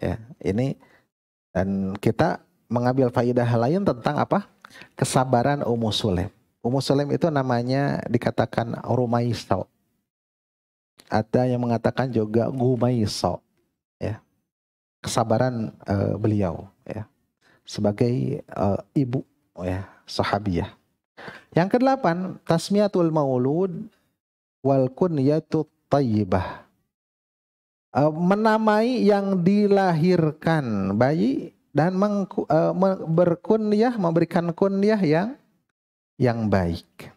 Ya, ini dan kita mengambil faidah lain tentang apa? Kesabaran Ummu Sulaim. Ummu Sulaim itu namanya dikatakan Rumaiso. Ada yang mengatakan juga Gumaiso. Ya, kesabaran beliau ya sebagai ibu ya sahabiyah. Yang kedelapan, tasmiyatul maulud wal kunyatut thayyibah. Menamai yang dilahirkan bayi dan berkunyah, memberikan kunyah yang baik.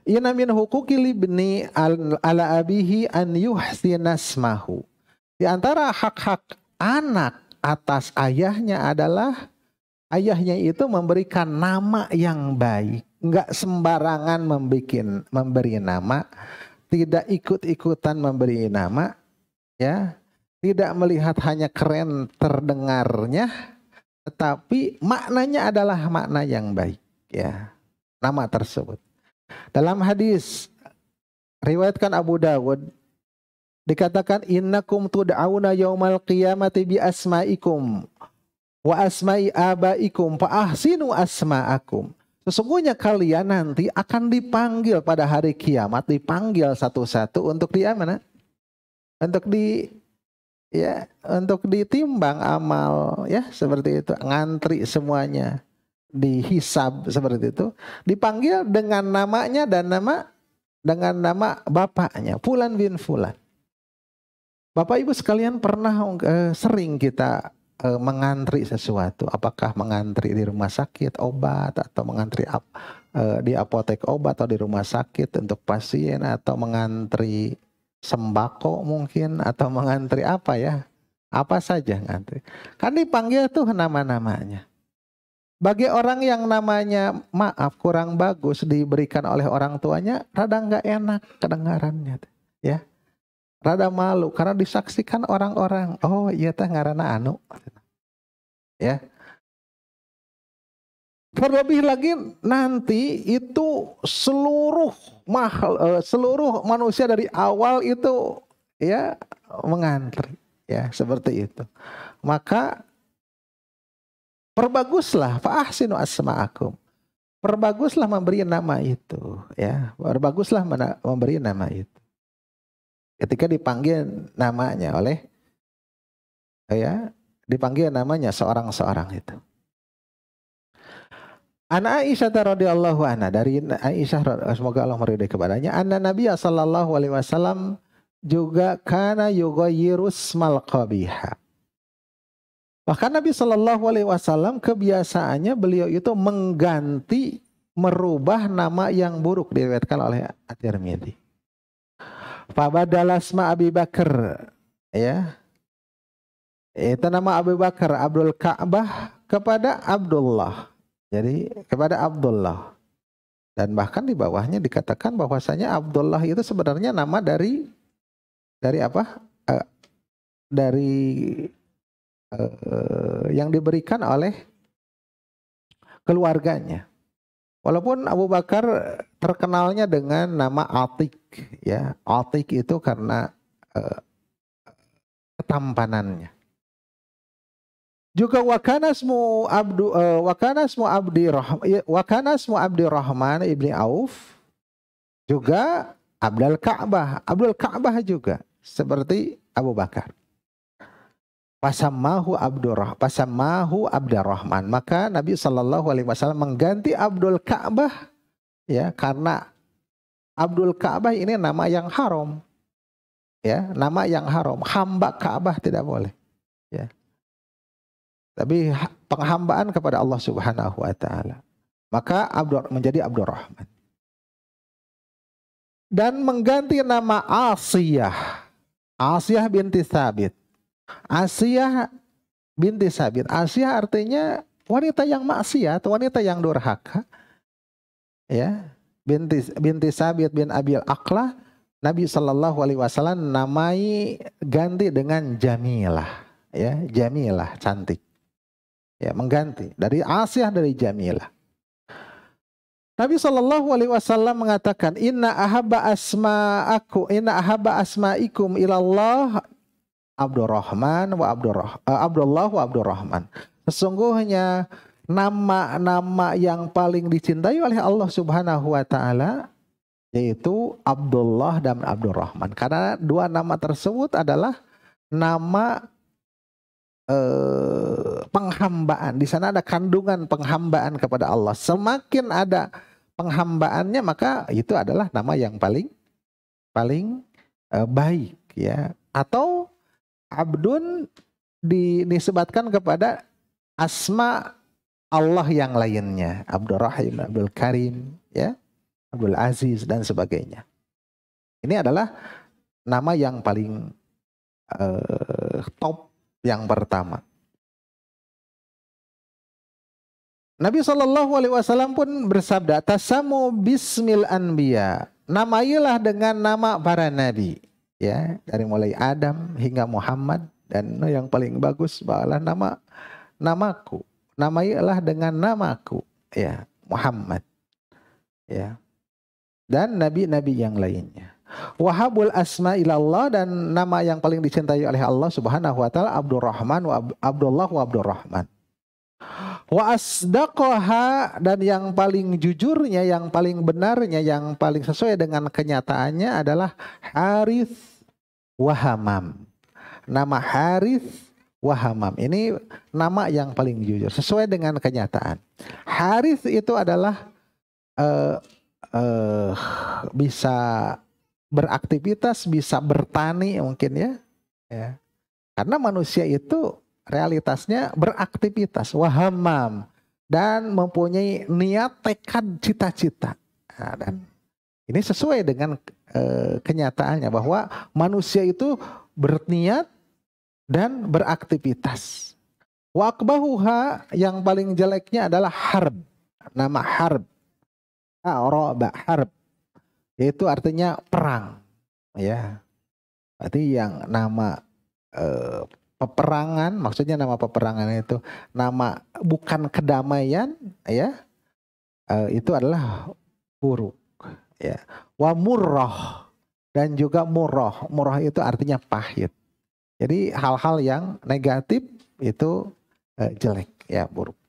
Inna min huquqil ibni ala abihi an yuhsina asmahu. Di antara hak-hak anak atas ayahnya adalah ayahnya itu memberikan nama yang baik. Enggak sembarangan memberi nama, tidak ikut-ikutan memberi nama, ya. Tidak melihat hanya keren terdengarnya, tetapi maknanya adalah makna yang baik, ya. Nama tersebut. Dalam hadis riwayatkan Abu Dawud dikatakan innakum tud'auna yaumal qiyamati bi asma'ikum wa asma'i abaikum fa ahsinu asma'akum. Sesungguhnya kalian nanti akan dipanggil pada hari kiamat, dipanggil satu-satu untuk mana? Untuk ditimbang amal, ya, seperti itu, ngantri semuanya, dihisab seperti itu, dipanggil dengan namanya dan dengan nama bapaknya, Fulan bin Fulan. Bapak Ibu sekalian pernah sering kita mengantri sesuatu, apakah mengantri di rumah sakit obat atau mengantri di apotek obat atau di rumah sakit untuk pasien atau mengantri sembako mungkin atau mengantri apa ya, apa saja ngantri. Kan dipanggil tuh nama-namanya. Bagi orang yang namanya maaf kurang bagus diberikan oleh orang tuanya, rada nggak enak kedengarannya, ya. Rada malu karena disaksikan orang-orang. Oh iya teh ngaranna anu. Ya. Terlebih lagi nanti itu seluruh manusia dari awal itu ya mengantri, ya seperti itu. Maka perbaguslah fa ahsinu asma'akum. Perbaguslah memberi nama itu, ya. Perbaguslah memberi nama itu. Ketika dipanggil namanya oleh dipanggil namanya seorang-seorang itu. An Aisyah radhiyallahu anha, dari Aisyah semoga Allah meridai kepadanya, anna Nabi sallallahu alaihi wasallam juga kana yughayyirus mal qabiha. Bahkan Nabi sallallahu alaihi wasallam kebiasaannya beliau itu mengganti, merubah nama yang buruk, diriwayatkan oleh At-Tirmidzi. Fabadala asma Abi Bakar, ya. Itu nama Abu Bakar Abdul Ka'bah kepada Abdullah. Jadi kepada Abdullah. Dan bahkan di bawahnya dikatakan bahwasanya Abdullah itu sebenarnya nama dari apa? Yang diberikan oleh keluarganya. Walaupun Abu Bakar terkenalnya dengan nama Atik, ya. Atik itu karena ketampanannya. Juga wakanasmu Abdurrahman ibni Auf, juga Abdul Ka'bah juga seperti Abu Bakar. Pasamahu Abdurrahman. Maka Nabi sallallahu alaihi wasallam mengganti Abdul Ka'bah, ya, karena Abdul Ka'bah ini nama yang haram. Ya, nama yang haram. Hamba Ka'bah tidak boleh. Ya. Tapi penghambaan kepada Allah Subhanahu wa taala. Maka menjadi Abdurrahman. Dan mengganti nama Asiyah binti Thabit. Asiyah binti Sabit. Asiyah artinya wanita yang maksiat, wanita yang durhaka. Ya, binti Sabit bin Abil Aqlah, Nabi sallallahu alaihi wasallam namai ganti dengan Jamilah, ya, Jamilah, cantik. Ya, mengganti dari Asiyah dari Jamilah. Nabi sallallahu alaihi wasallam mengatakan, inna ahabba asma'ikum ilallah Abdurrahman wa Abdullah wa Abdurrahman. Sesungguhnya nama-nama yang paling dicintai oleh Allah Subhanahu wa taala yaitu Abdullah dan Abdurrahman. Karena dua nama tersebut adalah nama penghambaan. Di sana ada kandungan penghambaan kepada Allah. Semakin ada penghambaannya maka itu adalah nama yang paling baik ya. Atau abdun disebatkan kepada asma Allah yang lainnya, Abdurrahim, Abdul Karim, ya, Abdul Aziz dan sebagainya. Ini adalah nama yang paling top yang pertama. Nabi SAW pun bersabda, tasamu bismil anbiya, namailah dengan nama para nabi, ya, dari mulai Adam hingga Muhammad, dan yang paling bagus bawalah namaku, namailah dengan namaku, ya, Muhammad, ya, dan nabi-nabi yang lainnya. Wahabul asma ilallah, dan nama yang paling dicintai oleh Allah Subhanahu wa taala Abdurrahman wa Abdullah wa Abdurrahman. Wa asdaqaha, dan yang paling jujurnya, yang paling benarnya, yang paling sesuai dengan kenyataannya adalah Harith wa Hamam. Nama Harith wa Hamam ini nama yang paling jujur, sesuai dengan kenyataan. Harith itu adalah bisa beraktivitas, bisa bertani mungkin ya. Karena manusia itu realitasnya beraktivitas, wahamam, dan mempunyai niat, tekad, cita-cita. Nah, dan ini sesuai dengan kenyataannya bahwa manusia itu berniat dan beraktivitas. Wa akbahuha, yang paling jeleknya adalah harb. Nama harb, harb, yaitu artinya perang. Ya, berarti yang nama peperangan, maksudnya nama peperangan itu nama bukan kedamaian, ya, itu adalah buruk, ya. Wa murrah, dan juga murrah. Murrah itu artinya pahit. Jadi hal-hal yang negatif itu jelek, ya, buruk.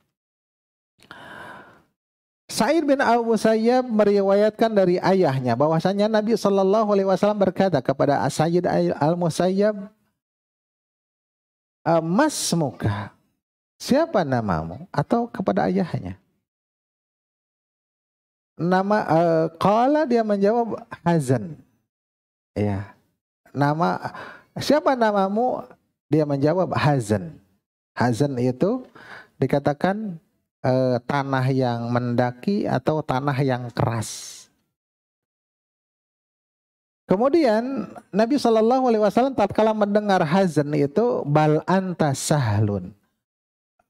Sa'id bin Abu Musayyab meriwayatkan dari ayahnya bahwasanya Nabi SAW berkata kepada Sayyid Al-Musayyab, Mas muka, siapa namamu? Atau kepada ayahnya. Nama qala, dia menjawab Hazan. Ya. Siapa namamu? Dia menjawab Hazan. Hazan itu dikatakan tanah yang mendaki atau tanah yang keras. Kemudian Nabi SAW tatkala mendengar Hazan itu, bal anta sahlun,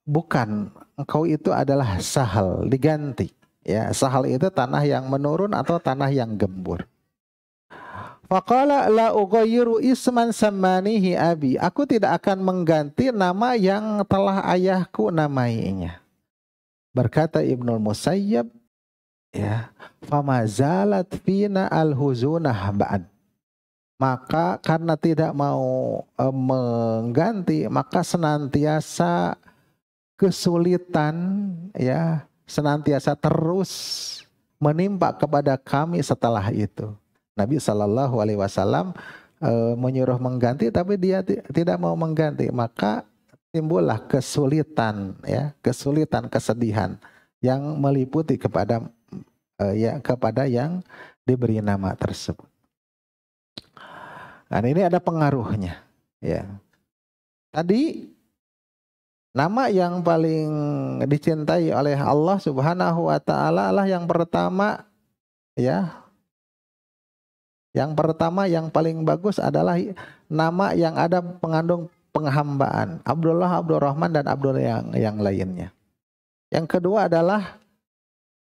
bukan, engkau itu adalah sahal, diganti, ya. Sahal itu tanah yang menurun atau tanah yang gembur. Faqala la ughayyiru isman sammanihi abi, aku tidak akan mengganti nama yang telah ayahku namainya. Berkata Ibnul Musayyab, ya, famazalat fina al-huzunah ba'd, maka karena tidak mau mengganti, maka senantiasa kesulitan, ya, senantiasa terus menimpa kepada kami setelah itu. Nabi SAW menyuruh mengganti, tapi dia tidak mau mengganti, maka timbullah kesulitan, ya, kesulitan, kesedihan yang meliputi kepada kepada yang diberi nama tersebut. Dan ini ada pengaruhnya, ya. Tadi nama yang paling dicintai oleh Allah Subhanahu wa taala adalah yang pertama, ya. Yang pertama yang paling bagus adalah nama yang ada mengandung penghambaan, Abdullah, Abdurrahman, dan Abdullah yang lainnya. Yang kedua adalah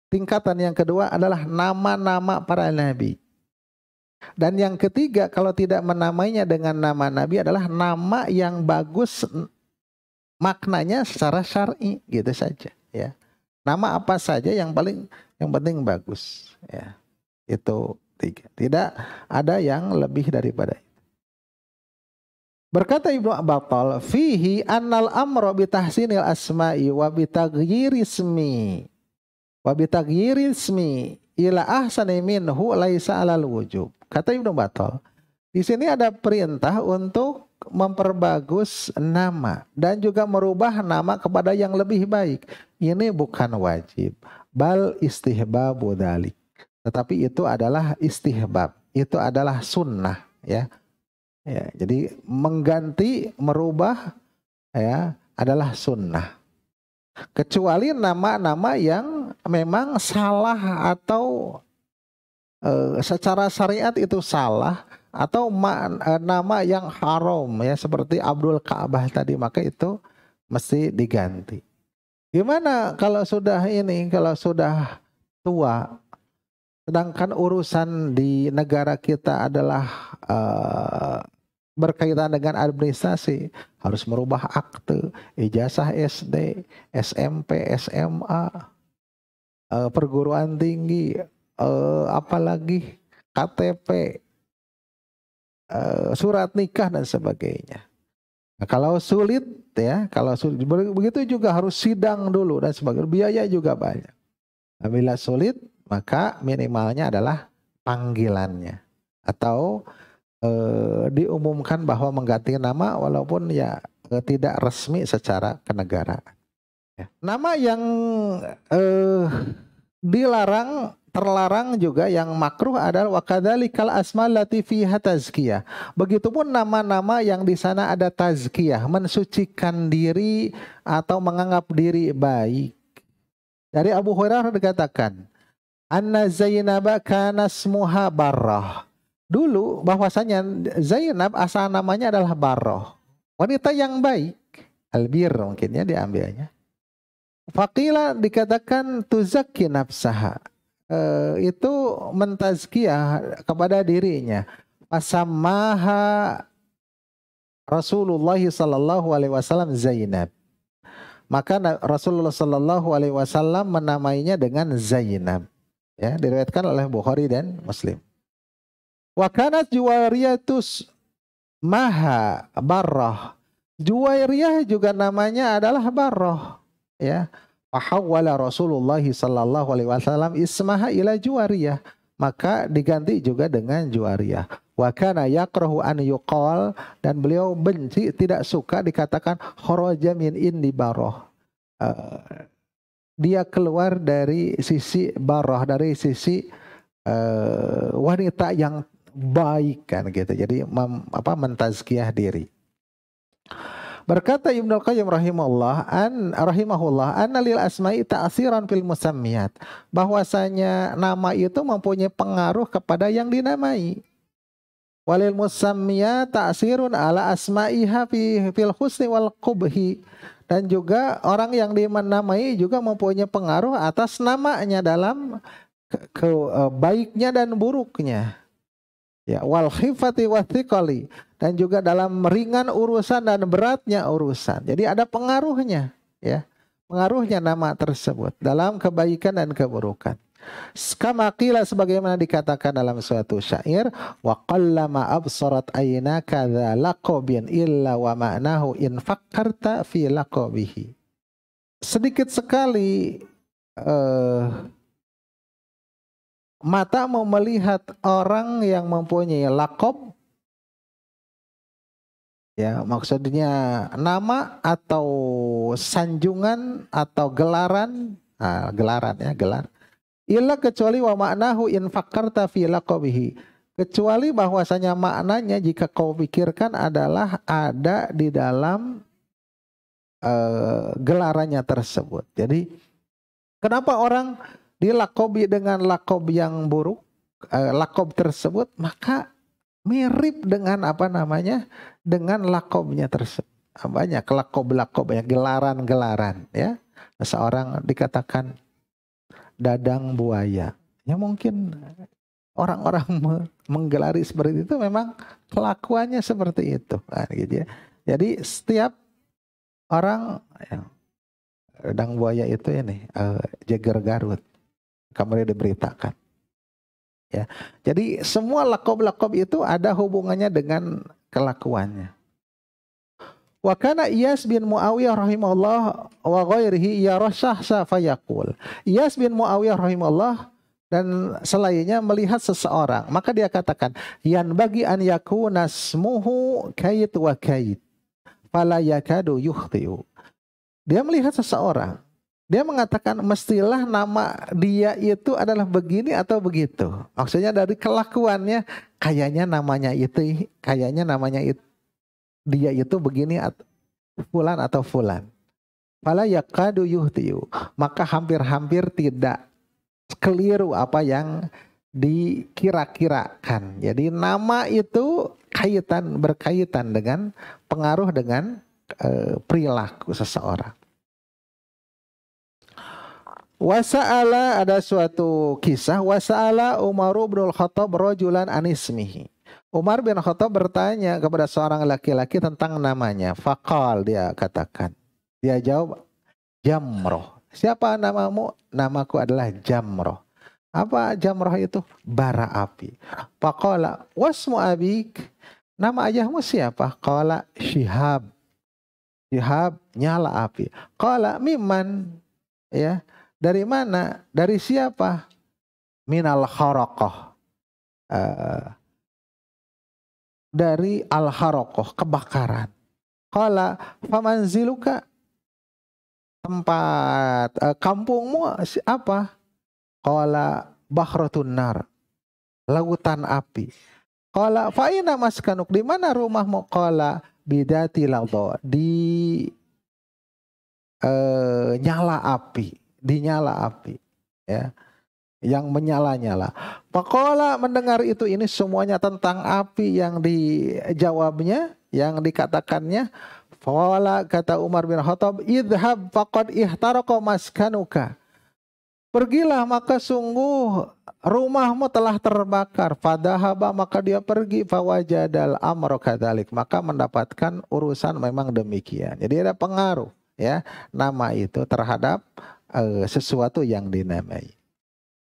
tingkatan yang kedua adalah nama-nama para nabi. Dan yang ketiga, kalau tidak menamainya dengan nama nabi, adalah nama yang bagus maknanya secara syar'i, gitu saja, ya. Nama apa saja yang penting bagus, ya. Itu tiga. Tidak ada yang lebih daripada itu. Berkata Ibnu Battal, fihi annal amra bi tahsinil asma'i wa bi taghyiri ismi ila ahsani minhu laisa alal wujub. Kata Ibnu Battal, di sini ada perintah untuk memperbagus nama dan juga merubah nama kepada yang lebih baik. Ini bukan wajib, bal istihbabu dzalik. Tetapi itu adalah istihbab, itu adalah sunnah, ya. Ya, jadi mengganti, merubah, ya, adalah sunnah. Kecuali nama-nama yang memang salah atau secara syariat itu salah, atau nama yang haram, ya, seperti Abdul Ka'bah tadi, maka itu mesti diganti. Gimana kalau sudah kalau sudah tua, sedangkan urusan di negara kita adalah berkaitan dengan administrasi, harus merubah akte, ijazah SD, SMP, SMA, perguruan tinggi, apalagi KTP, surat nikah dan sebagainya. Nah, kalau sulit, ya, kalau sulit, begitu juga harus sidang dulu dan sebagainya, biaya juga banyak. Nah, bila sulit, maka minimalnya adalah panggilannya, atau diumumkan bahwa mengganti nama walaupun ya tidak resmi secara kenegaraan. Ya. Nama yang dilarang, terlarang juga, yang makruh adalah wakadzalikal asmal lati fiha tazkiyah. Begitupun nama-nama yang di sana ada tazkiyah, mensucikan diri atau menganggap diri baik. Dari Abu Hurairah dikatakan, anna Zainab kana ismuha Barrah. Dulu bahwasanya Zainab asal namanya adalah Barrah, wanita yang baik. Albir mungkinnya diambilnya. Faqila dikatakan tuzakki nafsaha, itu mentazkiyah kepada dirinya. Pasamaha Rasulullah sallallahu alaihi wasallam Zainab. Maka Rasulullah sallallahu alaihi wasallam menamainya dengan Zainab. Ya, diriwayatkan oleh Bukhari dan Muslim. Wa kanat Juwariyatus Maha Barrah. Juwairiyah juga namanya adalah Barrah, ya. Fahawwala Rasulullah sallallahu alaihi wasallam ismaha ila Juwariyah, maka diganti juga dengan Juwariyah. Wa kana yakrahu an yuqal, dan beliau benci, tidak suka dikatakan kharaja min indi Barrah. Dia keluar dari sisi Barrah, dari sisi wanita yang baik, kan gitu. Jadi mentazkiyah diri. Berkata Ibnu Qayyim rahimahullah anna lil asma'i ta'siran fil musammiyat, bahwasanya nama itu mempunyai pengaruh kepada yang dinamai. Walil musammiyat ta'sirun ala asma'iha fil husni wal qubhi, dan juga orang yang dinamai juga mempunyai pengaruh atas namanya dalam baiknya dan buruknya. Ya, wal khifati wathiqali, dan juga dalam ringan urusan dan beratnya urusan. Jadi ada pengaruhnya, ya. Pengaruhnya nama tersebut dalam kebaikan dan keburukan. Kama qila, sebagaimana dikatakan dalam suatu syair, wa qallama absarat aynaka dza laqabin illa wa ma'nahu in fakkarta fi laqabihi. Sedikit sekali matamu melihat orang yang mempunyai lakob, ya, maksudnya nama atau sanjungan atau gelaran, gelar. Illa, kecuali wa ma'nahu in fakkarta fi laqabihi, kecuali bahwasanya maknanya jika kau pikirkan adalah ada di dalam gelarannya tersebut. Jadi kenapa orang dilakobi dengan lakob yang buruk, lakob tersebut, maka mirip dengan dengan lakobnya tersebut. Banyak lakob ya, gelaran, ya. Seorang dikatakan dadang buaya, ya mungkin orang-orang menggelari seperti itu memang kelakuannya seperti itu, gitu ya. Jadi setiap orang, ya, dadang buaya itu Jager Garut, kemarin diberitakan, ya. Jadi semua lakob itu ada hubungannya dengan kelakuannya. Wa kana Iyas bin Muawiyah rahimahullah wa ghairihi yarah syahsa fayaqul. Iyas bin Muawiyah rahimahullah dan selainnya melihat seseorang, maka dia katakan, yan bagi an yakuna smuhu kait wa kait fala yakadu yukhtiu. Dia melihat seseorang, dia mengatakan mestilah nama dia itu adalah begini atau begitu. Maksudnya dari kelakuannya kayaknya namanya itu, kayaknya namanya itu, dia itu begini atau fulan atau fulan. Fala yakadu yuhtiu. Maka hampir-hampir tidak keliru apa yang dikira-kirakan. Jadi nama itu berkaitan dengan pengaruh dengan perilaku seseorang. Wasa'ala, ada suatu kisah, wasa'ala Umar bin Khattab rajulan anismihi. Umar bin Khattab bertanya kepada seorang laki-laki tentang namanya. Faqal, dia katakan. Dia jawab, Jamroh. Siapa namamu? Namaku adalah Jamroh. Apa Jamroh itu? Bara api. Faqala, wasmu abik? Nama ayahmu siapa? Qala Syihab. Syihab, nyala api. Qala mimman? Ya. Dari mana? Dari siapa? Minal kharaqah. Dari al-kharaqah, kebakaran. Qala famanziluka? Tempat kampungmu apa? Qala bahratun nar. Lautan api. Qala fa aina maskanuk? Di mana rumahmu? Qala bidati ladha. Di nyala api. Dinyala api, ya, yang menyala-nyala. Faqala, mendengar itu, ini semuanya tentang api yang dijawabnya, yang dikatakannya. Faqala, kata Umar bin Khattab, idhab faqad ihtaraqa maskanuka. Pergilah, maka sungguh rumahmu telah terbakar. Fadahaba, maka dia pergi. Fawajadal amro kadzalik, maka mendapatkan urusan memang demikian. Jadi ada pengaruh, ya, nama itu terhadap sesuatu yang dinamai.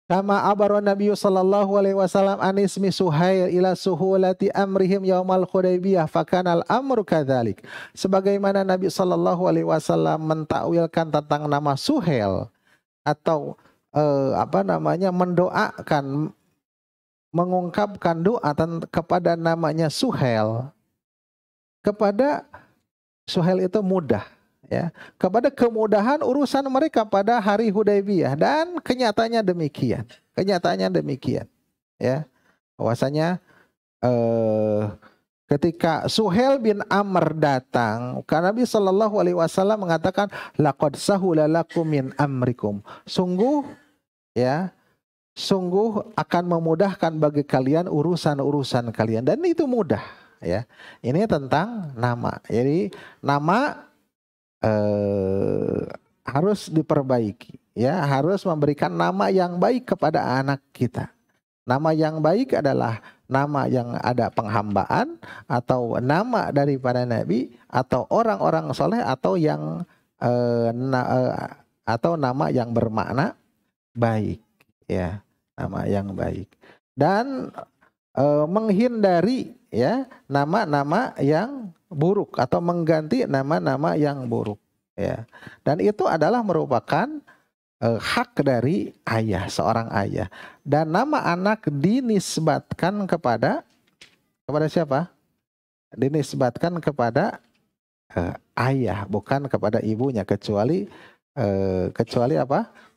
Kama abaron Nabi sallallahu alaihi wasallam anismi Suhail ila suhulati amrihim yaumal Hudaybiyah fakanal amru kadzalik. Sebagaimana Nabi sallallahu alaihi wasallam mentakwilkan tentang nama Suhail atau mendoakan, mengungkapkan doa kepada namanya Suhail. Kepada Suhail itu mudah. Ya, kepada kemudahan urusan mereka pada hari Hudaybiyah, dan kenyataannya demikian. Kenyataannya demikian. Ya, bahwasanya ketika Suhail bin Amr datang, karena Nabi Shallallahu Alaihi Wasallam mengatakan, laqad sahula lakum min amrikum. Sungguh, ya, sungguh akan memudahkan bagi kalian urusan-urusan kalian, dan itu mudah. Ya, ini tentang nama. Jadi nama harus diperbaiki, ya, harus memberikan nama yang baik kepada anak kita. Nama yang baik adalah nama yang ada penghambaan, atau nama daripada Nabi, atau orang-orang soleh, atau yang atau nama yang bermakna baik, ya, nama yang baik, dan menghindari, ya, nama-nama yang buruk atau mengganti nama-nama yang buruk, ya. Dan itu adalah merupakan hak dari ayah, seorang ayah. Dan nama anak dinisbatkan kepada siapa? Dinisbatkan kepada ayah, bukan kepada ibunya, kecuali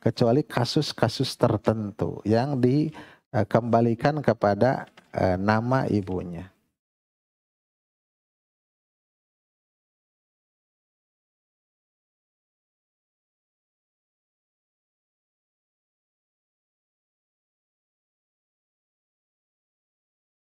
Kecuali kasus-kasus tertentu yang dikembalikan kepada nama ibunya.